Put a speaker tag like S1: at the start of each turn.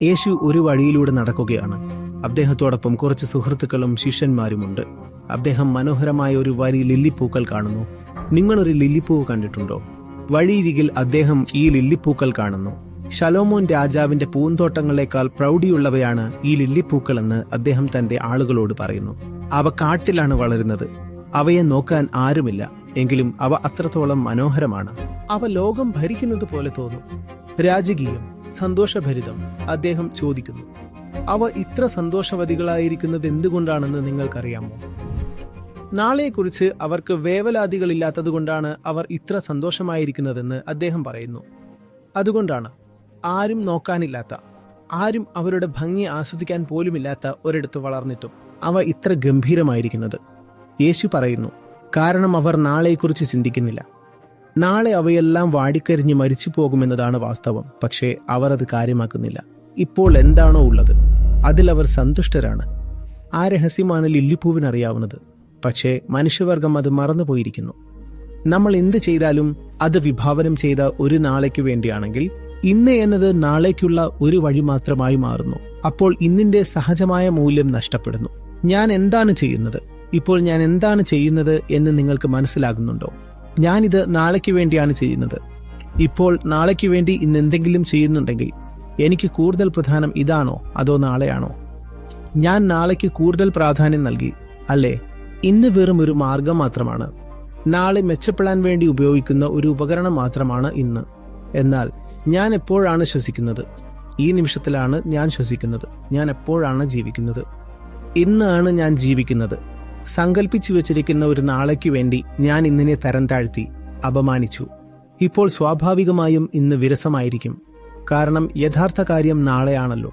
S1: യേശു ഒരു വഴിയിലൂടെ നടക്കുകയാണ്. അദ്ദേഹത്തോടൊപ്പം കുറച്ച് സുഹൃത്തുക്കളും ശിഷ്യന്മാരുമുണ്ട്. അദ്ദേഹം മനോഹരമായ ഒരു വരി ലില്ലിപ്പൂക്കൾ കാണുന്നു. നിങ്ങളൊരു ലില്ലിപ്പൂവ് കണ്ടിട്ടുണ്ടോ? വഴിയിരികിൽ അദ്ദേഹം ഈ ലില്ലിപ്പൂക്കൾ കാണുന്നു. ശലോമോൻ രാജാവിന്റെ പൂന്തോട്ടങ്ങളെക്കാൾ പ്രൗഢിയുള്ളവയാണ് ഈ ലില്ലിപ്പൂക്കളെന്ന് അദ്ദേഹം തന്റെ ആളുകളോട് പറയുന്നു. അവ കാട്ടിലാണ് വളരുന്നത്. അവയെ നോക്കാൻ ആരുമില്ല, എങ്കിലും അവ അത്രത്തോളം മനോഹരമാണ്. അവ ലോകം ഭരിക്കുന്നത് പോലെ തോന്നും. രാജകീയം, സന്തോഷഭരിതം. അദ്ദേഹം ചോദിക്കുന്നു, അവ ഇത്ര സന്തോഷവതികളായിരിക്കുന്നത് എന്തുകൊണ്ടാണെന്ന് നിങ്ങൾക്കറിയാമോ? നാളെക്കുറിച്ച് അവർക്ക് വേവലാതികളില്ലാത്തതുകൊണ്ടാണ് അവർ ഇത്ര സന്തോഷമായിരിക്കുന്നതെന്ന് അദ്ദേഹം പറയുന്നു. അതുകൊണ്ടാണ് ആരും നോക്കാനില്ലാത്ത, ആരും അവരുടെ ഭംഗി ആസ്വദിക്കാൻ പോലുമില്ലാത്ത ഒരിടത്ത് വളർന്നിട്ടും അവ ഇത്ര ഗംഭീരമായിരിക്കുന്നത്. യേശു പറയുന്നു, കാരണം അവർ നാളെക്കുറിച്ച് ചിന്തിക്കുന്നില്ല. നാളെ അവയെല്ലാം വാടിക്കരിഞ്ഞ് മരിച്ചു പോകുമെന്നതാണ് വാസ്തവം. പക്ഷേ അവർ അത് കാര്യമാക്കുന്നില്ല. ഇപ്പോൾ എന്താണോ ഉള്ളത് അതിലവർ സന്തുഷ്ടരാണ്. ആ രഹസ്യമാണ് ലില്ലിപ്പൂവിനറിയാവുന്നത്. പക്ഷേ മനുഷ്യവർഗം അത് മറന്നുപോയിരിക്കുന്നു. നമ്മൾ എന്ത് ചെയ്താലും അത് വിഭാവനം ചെയ്ത ഒരു നാളേക്ക് വേണ്ടിയാണെങ്കിൽ ഇന്ന് എന്നത് നാളേക്കുള്ള ഒരു വഴി മാത്രമായി മാറുന്നു. അപ്പോൾ ഇന്നിന്റെ സഹജമായ മൂല്യം നഷ്ടപ്പെടുന്നു. ഞാൻ എന്താണ് ചെയ്യുന്നത്? ഇപ്പോൾ ഞാൻ എന്താണ് ചെയ്യുന്നത് എന്ന് നിങ്ങൾക്ക് മനസ്സിലാകുന്നുണ്ടോ? ഞാനിത് നാളേക്ക് വേണ്ടിയാണ് ചെയ്യുന്നത്. ഇപ്പോൾ നാളേക്ക് വേണ്ടി ഇന്ന് എന്തെങ്കിലും ചെയ്യുന്നുണ്ടെങ്കിൽ എനിക്ക് കൂടുതൽ പ്രധാനം ഇതാണോ അതോ നാളെയാണോ? ഞാൻ നാളേക്ക് കൂടുതൽ പ്രാധാന്യം നൽകി, അല്ലേ? ഇന്ന് വെറും ഒരു മാർഗം മാത്രമാണ്. നാളെ മെച്ചപ്പെടാൻ വേണ്ടി ഉപയോഗിക്കുന്ന ഒരു ഉപകരണം മാത്രമാണ് ഇന്ന്. എന്നാൽ ഞാൻ എപ്പോഴാണ് ശ്വസിക്കുന്നത്? ഈ നിമിഷത്തിലാണ് ഞാൻ ശ്വസിക്കുന്നത്. ഞാൻ എപ്പോഴാണ് ജീവിക്കുന്നത്? ഇന്നാണ് ഞാൻ ജീവിക്കുന്നത്. സങ്കല്പിച്ചു വെച്ചിരിക്കുന്ന ഒരു നാളേക്ക് വേണ്ടി ഞാൻ ഇന്നിനെ തരം താഴ്ത്തി, അപമാനിച്ചു. ഇപ്പോൾ സ്വാഭാവികമായും ഇന്ന് വിരസമായിരിക്കും. കാരണം യഥാർത്ഥ കാര്യം നാളെയാണല്ലോ.